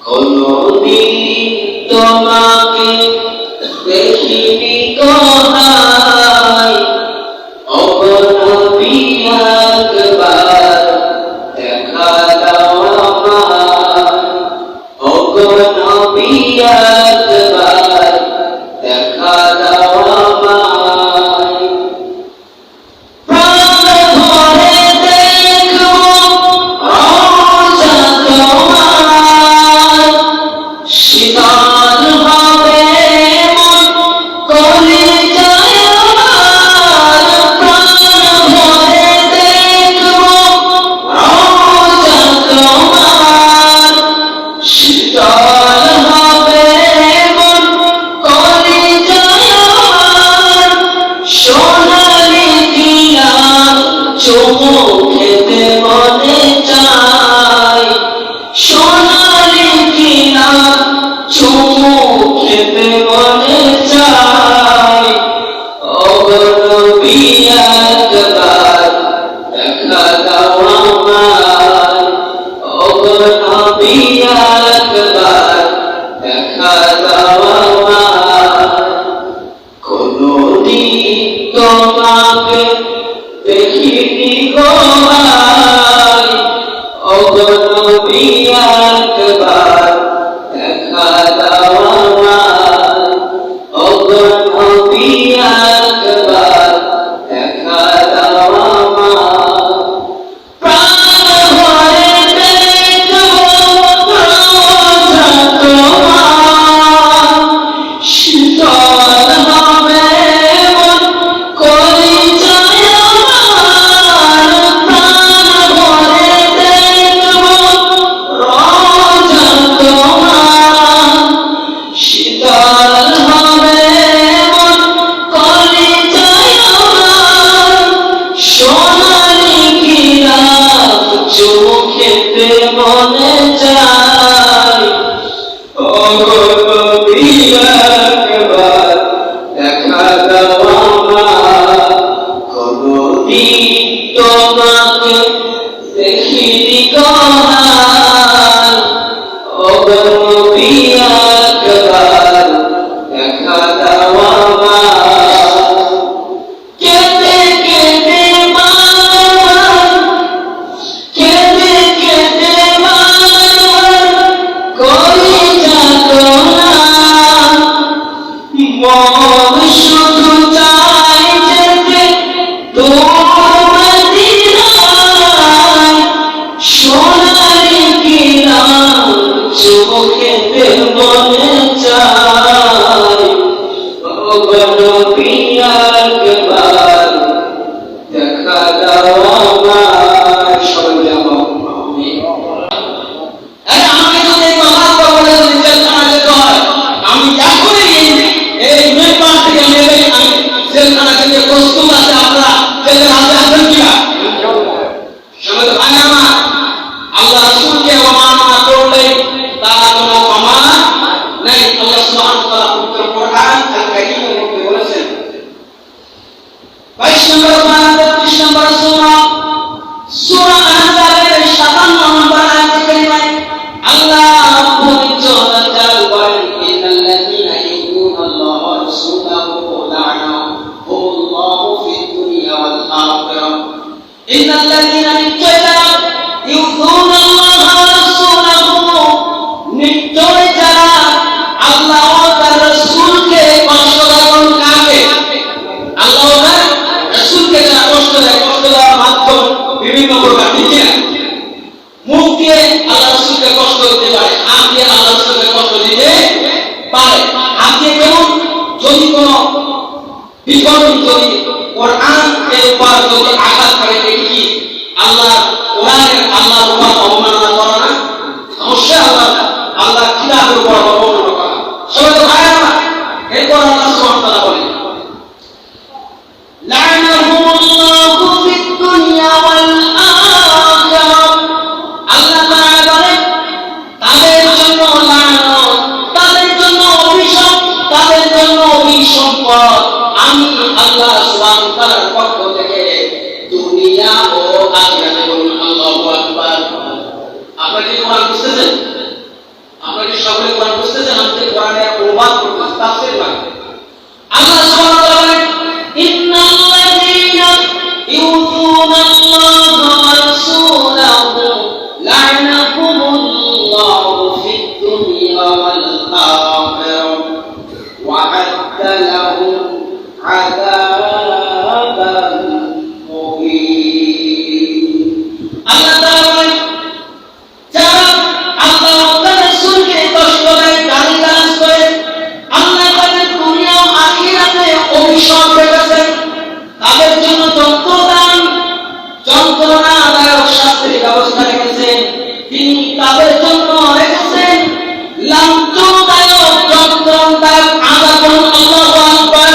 কোনদিন তোমাকে দেখিনি গো হায়, ওগো নবী একবার দেখা দাও আমায়, ওগো নবী একবার দেখা দাও আমায়। প্রাণ ভরে দেখবো রওজা তোমার, শীতল হবে মন কলিজায় আমার। প্রাণ ভরে দেখবো রওজা তোমার, শীতল হবে মন কলিজায় আমার। সোনালি কিনা চুমু খেতে মনে চায়, সোনালি কিনা চুমু খেতে মনে চায়। ওগো নবী একবার দেখা দাও আমায়, ওগো নবী একবার দেখা দাও আমায়। কোনদিন তোমাকে দেখিনি গো হায়, ওগো নবী একবার দেখা দাও আমায়, ওগো নবী একবার দেখা দাও আমায়। প্রাণ ভরে দেখবো রওজা তোমার, শীতল হবে মন কলিজায় আমার। প্রাণ ভরে দেখবো রওজা তোমার, শীতল হবে মন কলিজায় আমার। সোনালি কিনা চুমু খেতে মনে চায়, ওগো নবী একবার দেখা দাও আমায়। কোনদিন তোমাকে দেখিনি গো হায়, ওগো নবী একবার দেখা দাও আমায়। কেঁদে কেঁদে বারবার, কেঁদে কেঁদে বারবার কলিজা দোলা, মন শুধু চায় যেতে দূর মদিনায়। সোনালি কিনা চুমু খেতে মনে চায়, ওগো নবী একবার দেখা দাও আমায়। সবাই আমিন। আমাকে যদি আমার কবরে জেলখানা যেতে হয়, আমি এখনই এই মেম্বার থেকে নেমে আমি জেলখানা যেতে প্রস্তুত আছে। আপনারা জেলের হাতে আছেন কিনা? সবাই ভাই আমার, আল্লাহ রাসূলকে অবমাননা করলে তার কোনো ক্ষমা নেই। আল্লাহ সুবহানাহু ওয়া তাআলা পবিত্র কোরআন আল কারীমের মধ্যে বলেছেন, 22 নম্বর পারা 33 নম্বর সূরা সূরা আহজাবের 57 নম্বর আয়াতে কারিমায় আল্লাহ রাব্বুল ইজ্জত বলেন, ইন্নাল্লাযীনা ইউযুনাল্লাহা ওয়া রাসূলাহু লা'নাহুমুল্লাহু ফিদ দুনিয়া ওয়াল আখিরাহ। ইন্নাল্লাযীনা ইউযুনাল্লাহা ওয়া রাসূলাহু, নিশ্চয় যারা আল্লাহ ও তার রাসূলকে কষ্ট দেন। কাকে? আল্লাহ ও তার রাসূলকে যারা কষ্ট দেয়, কষ্ট দেওয়ার মাধ্যম বিভিন্ন প্রকার। ঠিক না? মুখ দিয়ে আল্লাহ রাসূলকে কষ্ট দিতে পারে, হাত দিয়ে আল্লাহ রাসূলকে কষ্ট দিতে পারে। হাত দিয়ে কেমন? যদি কোনো বিপরীত যদি কোরআনের উপর যদি আঘাত করে, এটি কি আল্লাহ কোরআনের আল্লাহর উপর অবমাননা করা না? অবশ্যই আল্লাহ কিতাবের উপর অবমাননা করা। সবাই তো ভাই না? এরপর আল্লাহ সুবহানাহু ওয়া তাআলা বলেন, লা'নাহুমুল্লাহু ফিদ দুনিয়া ওয়াল আখিরাহ। আল্লাহ তাআলা বলেন, তাদের জন্য লানত, তাদের জন্য অভিশাপ, তাদের জন্য অভিসম্পদ আমি আল্লাহ সুবহানাহু ওয়া তাআলার পক্ষ থেকে দুনিয়া ও আখিরাতে বলুন আল্লাহু আকবার। আপনারা কি কোরআন বুঝতেছেন? আপনারা সবাই কোরআন বুঝতেছেন, আমি কোরআনের অনুবাদ করতেছি, তাফসীর বাংলা। আল্লাহ সুবহানাহু ওয়া তাআলা ইন্নাল্লাযীনা ইউযুনাল্লাহা ওয়া রাসূলাহু লা'নাহুমুল্লাহু ফিদ দুনিয়া ওয়াল আখিরাহ ওয়া আ'আদ্দা লাহুম আযাবান মুহিন। আল্লাহ তাআলা বলেন, যারা আল্লাহ ও তার রাসূলকে কষ্ট দেয়, গালিগালাজ করে, আল্লাহ তাদের দুনিয়া ও আখিরাতে অভিশাপ রেখেছেন, তাদের জন্য যন্ত্রণাদায়ক শাস্তির ব্যবস্থা রেখেছেন। তিনি তাদের জন্য রেখেছেন লাঞ্ছনাদায়ক যন্ত্রণাদায়ক আযাব। আল্লাহু আকবার।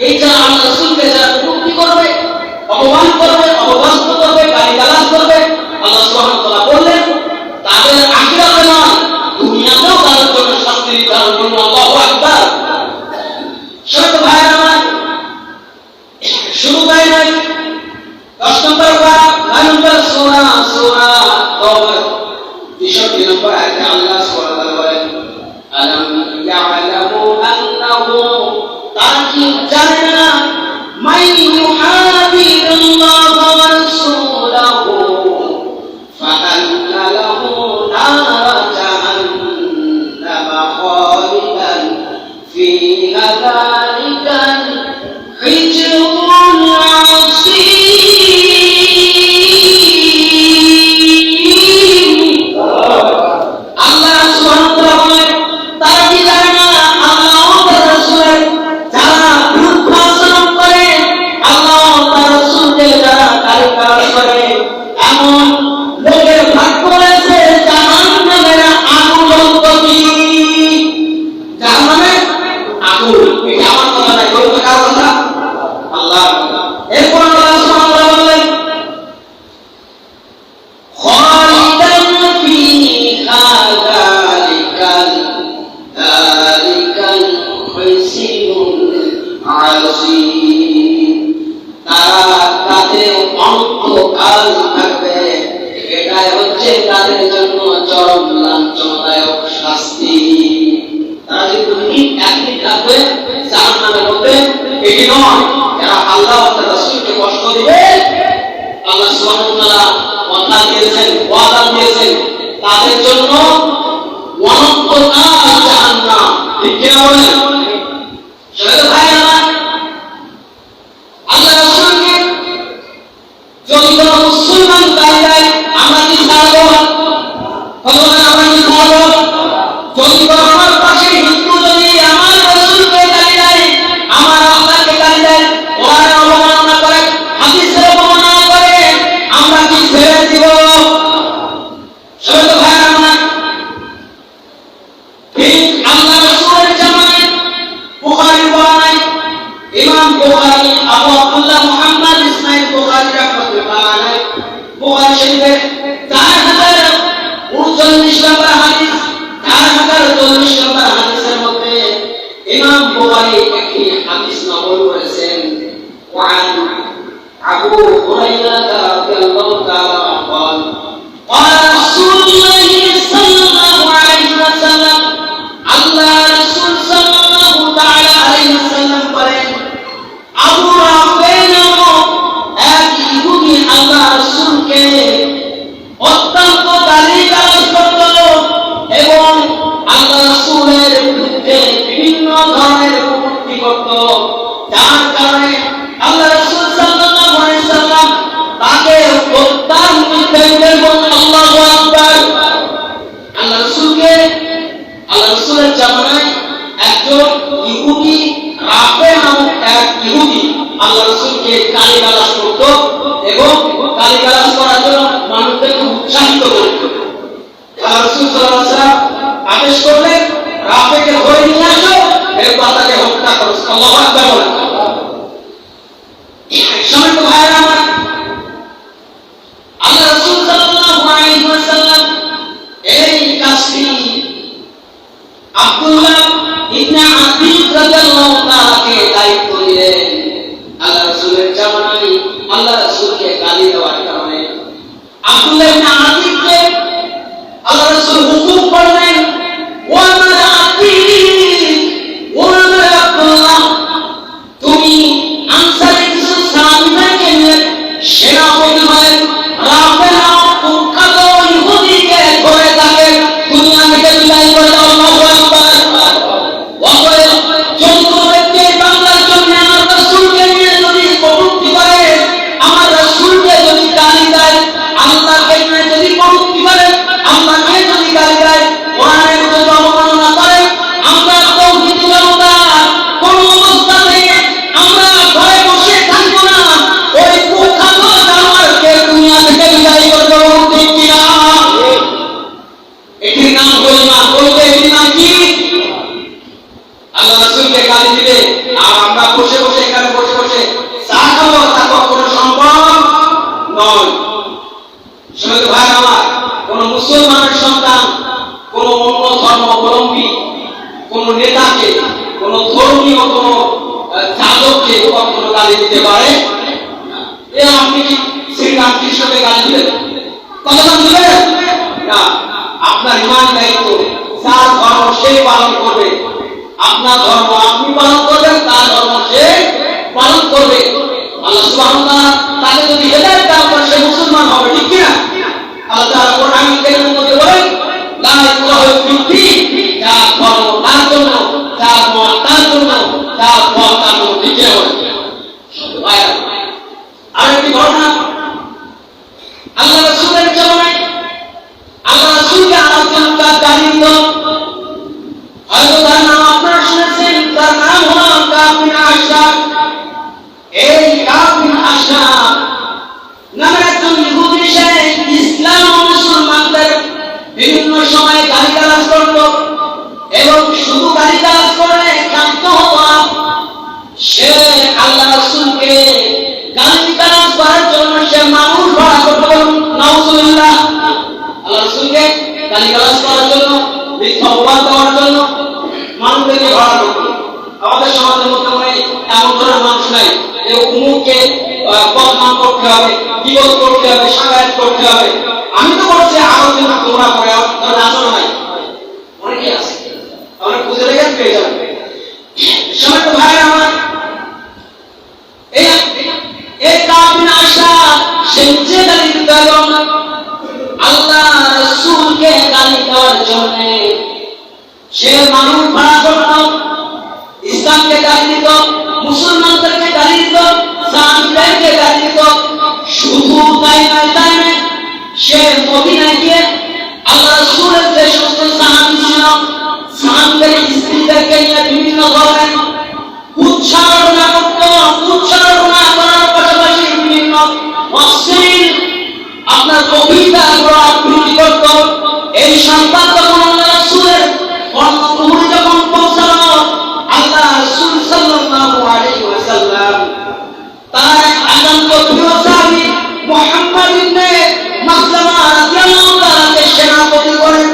এই যারা আল্লাহ রাসূলকে যারা কটূক্তি করবে, অপমান করবে, অপদস্থ করবে, গালিগালাজ করবে, আল্লাহ সুবহানাহু ওয়া তাআলা বললেন তাদের আখিরাতে নয়, দুনিয়াতেও তাদের জন্য শাস্তি নির্ধারণ করবেন। আল্লাহু আকবার। ছোট ভাইরা আমার, শুরু তাই নয়, 10 নম্বর পারা, 9 নম্বর সূরা তাওবা 63 নম্বর আয়াতে আল্লাহ সুবহানাহু ওয়া তাআলা বলেন, আলাম ইয়া'লামু আন্নাহু, তারা কি জানে না, মান ইউহাদিল্লাহ ওয়া রাসূলাহু ফাআন্না লাহু নার জাহান্নাম খালিদান ফিহা যালিকাল খিজরুল আযীম। আল্লাহ সুবহানাহু ওয়া তাআলা বলেন, তারা কি জানে না আল্লাহ ও তার রাসূলের যারা বিরুদ্ধ আচরণ করে, আল্লাহ ও তার রাসূলকে যারা গালিগালাজ করে, এমন লোকের ভাগ্য রয়েছে জাহান্নামের আগুন জ্বলবে। জাহান্নামের আগুন, এটা আমার কথা নয়, বলতে কার কথা? আল্লাহ। এরপর আল্লাহ সুবহানাহু ওয়া তাআলা বলেন, খালিদান ফিহা যালিকাল খিজরুল আযীম। তারা তাদের অন্তকাল থাকবে, এটাই হচ্ছে তাদের জন্য চরম লাঞ্ছনাদায়ক শাস্তি। তারা যে দুনিয়া একদিন থাকবে জাহান্নামের মধ্যে, এটি নয়, যারা আল্লাহ ও তার রাসূলকে কষ্ট দিবে, আল্লাহ সুবহানাহু ওয়া তাআলা কথা দিয়েছেন, ওয়াদা দিয়েছেন, তাদের জন্য অনন্তকাল জাহান্নাম। ঠিক কি না বলেন? ছোট ভাই আমার, আল্লাহ রাসূলকে যদি কোনো মুসলমান গালি দেয়, আমরা কি ছাড়বো? বলুন, আমরা কি ছাড়বো? যদি আমার পাশে হিন্দু যদি আমার রাসূলকে গালি দেয়, আমার আল্লাহকে গালি দেয়, কোরআনের অবমাননা করে, হাদিসের অবমাননা করে, আমরা কি ছেড়ে দিব? ছোট ভাই আমার, ঠিক আল্লাহ রাসূলের জামানায় বুখারী বর্ণনায় ইমাম বুখারী আবু আব্দুল্লাহ মুহাম্মদ ইসমাঈল বুখারী রাহমাতুল্লাহ আলাইহি বুখারী শরীফের 4039 নম্বর হাদিস, 4040 নম্বর হাদিসের মধ্যে ইমাম বুখারী একটি হাদিস নকল করেছেন। ওয়ান আবু হুরায়রা রাদিয়াল্লাহু তাআলা قال قال رسول الله صلى الله عليه وسلم, আল্লাহ রাসূল সাল্লাল্লাহু তাআলা আলাইহি ওয়াসাল্লাম বলেন, আবু রাফি নামক এক ইহুদি আল্লাহ রাসূলকে অত্যন্ত গালিগালাজ করত এবং আল্লাহ রাসূলের বিরুদ্ধে বিভিন্ন ধরনের কটূক্তি করত, যার কারণে আল্লাহ রাসূল সাল্লাল্লাহু আলাইহি ওয়াসাল্লাম তাকে প্রত্যান করতে বললেন। আল্লাহু আকবার। আল্লাহ রাসূলের জামানায় একজন ইহুদি রাফি নামক এক ইহুদি আল্লাহ রাসূলকে গালিগালাজ করত এবং গালিগালাজ করার জন্য মানুষদেরকে উৎসাহিত করত। আল্লাহ রাসূল সাল্লাল্লাহু আলাইহি ওয়াসাল্লাম আদেশ করলেন, রাফিকে ধরে নিয়ে আসো, এরপর তাকে হত্যা করো। আল্লাহু আকবার বলেন। সম্মানিত ভাইরা আমার, আল্লাহ রাসূল সাল্লাল্লাহু আলাইহি ওয়াসাল্লাম এই কাজটি আব্দুল্লাহ ইবনে আতিক রাদিয়াল্লাহু তাআলাকে দায়িত্ব দিলেন। আল্লাহ রাসূলের জামানায় আল্লাহ রাসূলকে গালি দেওয়ার কারণে আব্দুল্লাহ ইবনে আতিককে আল্লাহ রাসূল হুকুম করলেন কোনো চালককে কখনো গালি দিতে পারে এ আপনি কি শ্রীরামকৃষ্ণকে গালি দিলেন? কথা দিলেন না। আপনার ইমান দায়িত্ব, যার ধর্ম সে পালন করবে। আপনার ধর্ম আপনি পালন করবেন, তার ধর্ম সে পালন করবে। আল্লাহ সুবহানাহু ওয়া তাআলা তাকে যদি হেদায়েত দান করে সে মুসলমান হবে, ঠিক কি না? আল্লাহ তাআলা কোরআনুল কারীমের মধ্যে বলেন লা ইকরাহা ফিদ-দীন, যার ধর্ম তার জন্য, যার মত তার জন্য, যার পথ তার জন্য, ঠিক কি না? আরেকটি ঘটনা আল্লাহ রাসূলের জামানায় আল্লাহ রাসূলকে আরেকজনটা গালি দিত। হয়তো তার নাম আপনারা শুনেছেন, তার নাম হলো কাব বিন আশরাফ। এই কাব বিন আশরাফ নামে একজন ইহুদি সে ইসলাম ও মুসলমানদের বিভিন্ন সময়ে গালিগালাজ করত এবং শুধু গালিগালাজ করে ক্ষান্ত হতো না। সে আল্লাহ রাসূলকে গালিগালাজ করার জন্য সে মানুষ ভাড়া করত। নাউজুবিল্লাহ। আল্লাহ রাসূলকে গালিগালাজ করার জন্য, মিথ্যা অপবাদ দেওয়ার জন্য মানুষদেরকে ভাড়া করত। আমাদের সমাজের মধ্যে মনে এমন ধরনের মানুষ নাই যে উমুককে বদনাম করতে হবে, বিপদ করতে হবে, সাকায়াত করতে হবে। আমি তো বলছি আরো কিন্তু তোমরা করে নাচন নাই, অনেকে আছে, আমরা খুঁজে রেখে পেয়ে যাবেন। সময় তো ভাই আমার এই কাব বিন আশরাফ সে নিজে গালি দিত এবং আল্লাহ রাসূলকে গালি দেওয়ার জন্য সে মানুষ ভাড়া করত, ইসলামকে গালি দিত, মুসলমানদেরকে গালি দিত, সাহাবীদেরকে গালি দিত। শুধু তাই নয়, সে মদিনায় গিয়ে আল্লাহ রাসূলের যে সমস্ত সাহাবী ছিল, সাহাবীদের স্ত্রীদেরকে নিয়ে বিভিন্ন ধরনের উচ্চারণা করত। উচ্চারণা করার পাশাপাশি বিভিন্ন অশ্লীল আপনার কবিতা আবৃত্তি করত। এই সংবাদ যখন আল্লাহ রাসূলের কর্ণকুহরে যখন পৌঁছালো, আল্লাহ রাসূল সাল্লাল্লাহু আলাইহি ওয়াসাল্লাম তার একান্ত প্রিয় সাহাবী মুহাম্মদ ইবনে মাসলামা রাদিয়াল্লাহু তাআলাকে সেনাপতি করেন।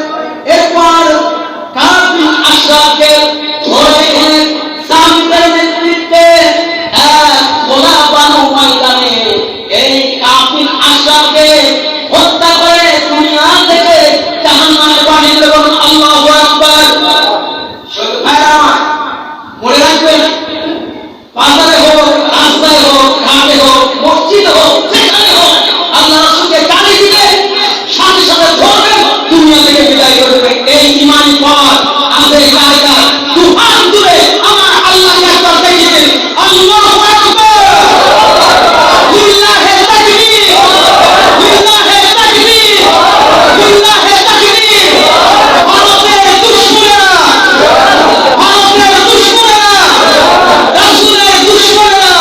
এরপর কাব বিন আশরাফকে ধরে এনে সাহাবীদের নেতৃত্বে খোলা বানু ময়দানে এই কাব বিন আশরাফকে হত্যা করে দুনিয়া থেকে জাহান্নামে পাঠিয়ে দেবেন। আল্লাহু আকবার। ভাইরা মনে রাখবেন, বাজারে হোক, রাস্তায় হোক, ঘাটে হোক, মসজিদে হোক, যেখানে হোক, আল্লাহ রাসূলকে গালি দিলে সাথে সাথে ধরবেন, দুনিয়া থেকে বিদায় করবেন। এই ঈমানি পথ আমাদের জায়গা তুফান দূরে আমার আল্লাহকে একবার দেখিয়ে দিন। আল্লাহু আকবার। লিল্লাহি তাকবীর, লিল্লাহি তাকবীর, লিল্লাহি তাকবীর। ভারতের দুশমনেরা, ভারতের দুশমনেরা, রাসূলের দুশমনেরা,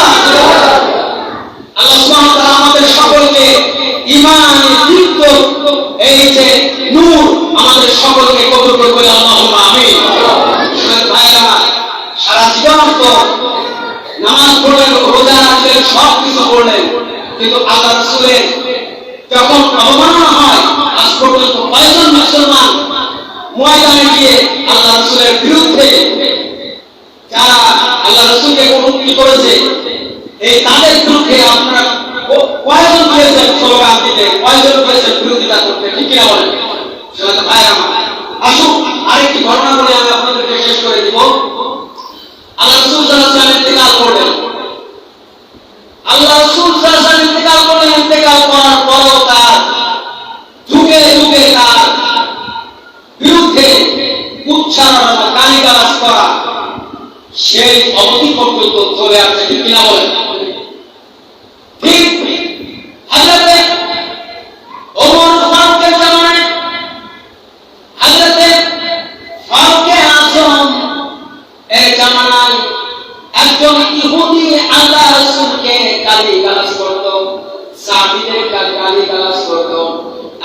আল্লাহ সুবহানাহু ওয়া তাআলা আমাদের সকলকে ঈমানে দীপ্ত এই যে নূর আমাদের সকলকে কবুল করে বলে আল্লাহুম্মা আমিন। ভাইরা সারা জীবন তো নামাজ পড়লেন, রোজা রাখলেন, সব কিছু করলেন, কিন্তু আল্লাহ রাসূলের যখন অবমাননা হয়, আজ পর্যন্ত কয়েকজন মুসলমান ময়দানে গিয়ে আল্লাহ রাসূলের বিরুদ্ধে যারা আল্লাহ রাসূলকে কটূক্তি করেছে, এই তাদের বিরুদ্ধে আপনারা কয়জন পেয়েছেন স্লোগান দিতে, কয়জন পেয়েছেন বিরোধিতা করতে, ঠিক কিনা বলেন? সেটা ভাই আমার আসুন আরেকটি ঘটনা বলে আমি আপনাদেরকে শেষ করে দিব। আল্লাহ রাসূল সাল্লাল্লাহু আলাইহি ওয়াসাল্লাম ইন্তেকাল করলেন। আল্লাহ রাসূল সাল্লাল্লাহু আলাইহি ওয়াসাল্লাম ইন্তেকাল করলেন। ইন্তেকাল করার পরও তার যুগে যুগে তার বিরুদ্ধে উচ্চারণ, গালিগালাজ করা সেই অবধি পর্যন্ত চলে আসছে, ঠিক কিনা বলেন? ঠিক হযরতে ওমর ফারুকের জামানায় হযরতে ফারুকে আযম এই জামানায় একজন ইহুদি আল্লাহ রাসূলকে গালিগালাজ করত, সাহাবীদেরকে গালিগালাজ করত,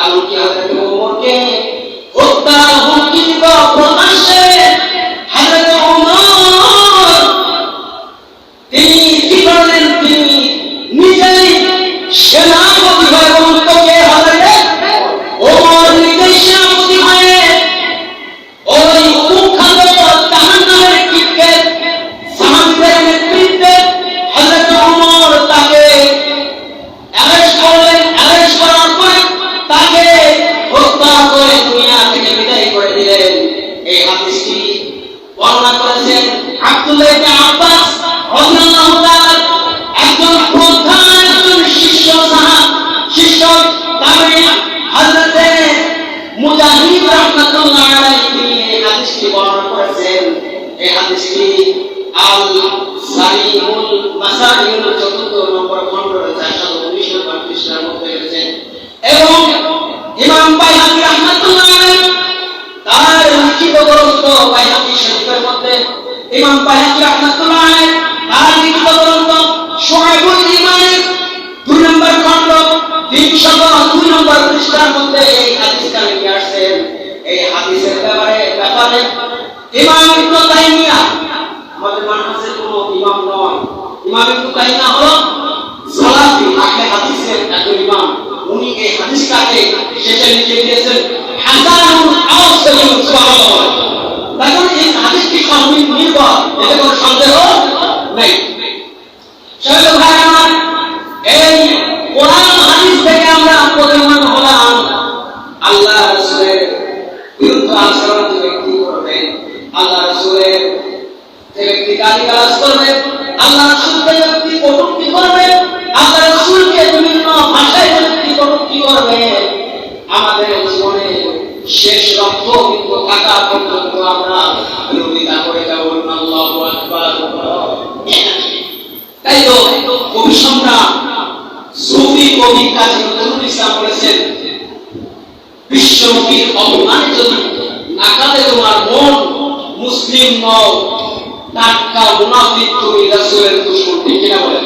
এমনকি হযরতে ওমরকে হত্যার হুমকি দিত প্রকাশ্যে। হযরতে ওমর তিনি কি করলেন? তিনি নিজেই সেনাপতি হয়ে বলতকে হারাইলে ওমর নিজেই সেনাপতি হয়ে ওই কুখ্যাত জাহান্নামের কিবকে এই হাদিসটি বর্ণনা করেছেন আব্দুল্লাহ ইবনে আব্বাস রাদিয়াল্লাহু তাআলা, একজন প্রধান একজন শিষ্য তাবেঈ হযরত মুজাহিদ রাহমাতুল্লাহ আলাইহি এই হাদিসটি বর্ণনা করেছেন। এই হাদিসটি আল সারিমুল মাসাইল ৪৪ নম্বর খণ্ড ৪১৯ নম্বর পৃষ্ঠার মধ্যে রয়েছে। এবং ইমাম বাইহাকী রাহমাতুল্লাহ আলাইহি তার লিখিত গ্রন্থ বাইহাকী শরীফের মধ্যে ইমাম বাইহাকী রাহমাতুল্লাহ আলাইহি তার লিখিত গ্রন্থ শুআইবুল ঈমানের ২ নম্বর খণ্ড ৩০২ নম্বর পৃষ্ঠার মধ্যে এই হাদিসটা নিয়ে আসছেন। এই হাদিসের ব্যাপারে ইমাম ইবনে তাইমিয়া, আমাদের মানহাজের কোনো ইমাম নয়, ইমাম ইবনে তাইমিয়া হলো সালাফি আহলে হাদিসের একজন ইমাম। উনি এই হাদিসটাকে শেষে লিখে দিয়েছেন হাসানুন আও সহিহুন, সুবহানাল্লাহ। দেখুন এই হাদিসটি সঠিক নির্ভর, এতে কোনো সন্দেহ নেই। শহীদ ভাই আমার, এই কোরআন হাদিস থেকে আমরা প্রমাণ হলাম আল্লাহ রাসূলের বিরুদ্ধে আচরণ যে ব্যক্তি করবে, আল্লাহ রাসূলের যে ব্যক্তি গালিগালাজ করবে, আল্লাহ রাসূলকে ব্যক্তি কটূক্তি করবে, আল্লাহ রাসূলকে বিভিন্ন ভাষায় ব্যক্তি কটূক্তি করবে, আমাদের জীবনে শেষ রক্ত কিন্তু থাকা পর্যন্ত আমরা বিরোধিতা করে যাব। আল্লাহু আকবার। তাই তো কবি সম্রাট সুফি কবি কাজী নজরুল ইসলাম বলেছেন, বিশ্বনবীর অপমানে যদি নাকাতে তোমার মন, মুসলিম নও, টাটকা মুনাফিক তুমি, রাসূলের দুশমন। ঠিক কিনা বলেন?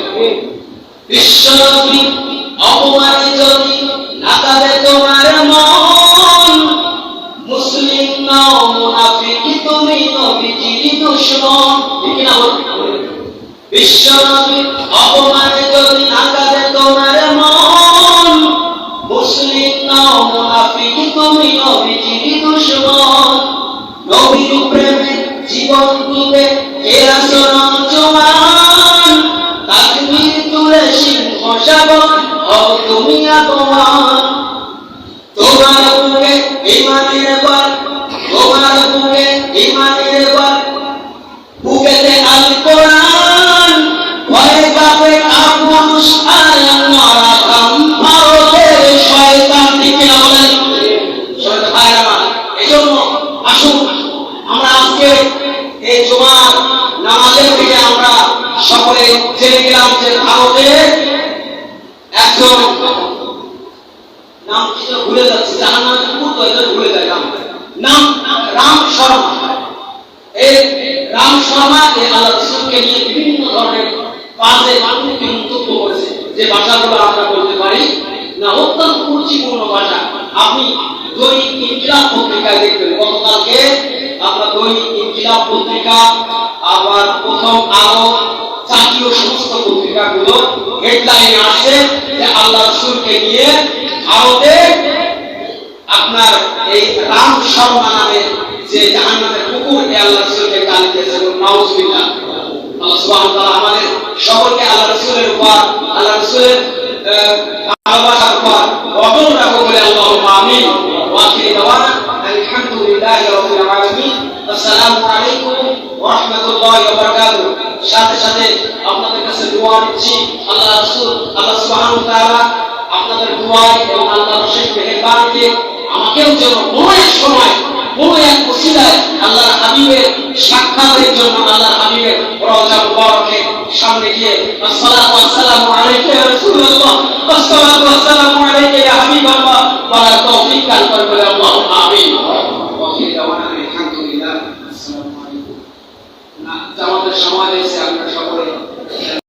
বিশ্বনবীর অপমানে যদি নাকাতে তোমার মন, মুসলিম নও, মুনাফিক তুমি, নবীজির দুশমন। ঠিক কিনা বলেন? বিশ্বনবীর অপমানে যদি নাকাতে তোমার মন, মুসলিম নও, মুনাফিক তুমি, নবীজির দুশমন। নবীর প্রেমে জীবন দিবে এরা সরম জওয়ান, তাকবীর তুলে সিংহ শাবক হও তুমি আগমন। তোমার বুকে ঈমানের বল, তোমার বুকে ঈমানের বল, বুকেতে আল কোরআন, ভয়ে কাঁপে কাপুরুষ আর নরকম ভারতের শয়তান। ঠিক কিনা বলেন? শয়তান ভাই আমার, এজন্য আসুন আমরা আজকে এই জুমার নামাজের থেকে আমরা সকলে জেনে গেলাম যে ভারতে একজন নাম কি ভুলে যাচ্ছে, যার নাম ভুলে যায়, নাম রাম শর্মা। এই রাম শর্মা আল্লাহ রাসূলকে নিয়ে বিভিন্ন ধরনের বাজে মানবিক মন্তব্য করেছে, যে ভাষাগুলো আমরা বলতে পারি না, অত্যন্ত কুরুচিপূর্ণ ভাষা। আপনি দৈনিক ইনকিলাব পত্রিকায় দেখবেন, গতকালকে আপনার দৈনিক ইনকিলাব পত্রিকা, আবার প্রথম আলো, জাতীয় সমস্ত পত্রিকাগুলো হেডলাইনে আসে যে আল্লাহ রাসূলকে নিয়ে ভারতে আপনার এই রাম শর্মা নামে যে জাহান্নামের কুকুর, এই আল্লাহ রাসূলকে গালি দিয়েছে। নাউজুবিল্লাহ। আল্লাহ সুবহানাহু ওয়া তাআলা আমাদের সকলকে আল্লাহ রাসূলের উপর, আল্লাহ রাসূলের ভালোবাসার উপর অটল রাখো বলে আল্লাহুম্মা আমিন। ওয়া আখিরু দাওয়ানা আলহামদুলিল্লাহি রাব্বিল আলামিন। আসসালামু আলাইকুম ওয়া রাহমাতুল্লাহি ওয়া বারাকাতুহু। সাথে সাথে আপনাদের কাছে দোয়া নিচ্ছি, আল্লাহ রাসূল আল্লাহ সুবহানাহু ওয়া তাআলা আপনাদের দোয়া এবং আল্লাহর শেষ মেহেরবানিতে আমাকেও যেন কোনো এক সময় কোনো এক ওসিলায় আল্লাহর হাবিবের সাক্ষাতের জন্য আল্লাহর হাবিবের রওজা মুবারকের সামনে গিয়ে আসসালাতু ওয়াসসালামু আলাইকা ইয়া রাসূলুল্লাহ, আসসালাতু ওয়াসসালামু আলাইকা ইয়া হাবিবাল্লাহ বলার তৌফিক দান করবেন।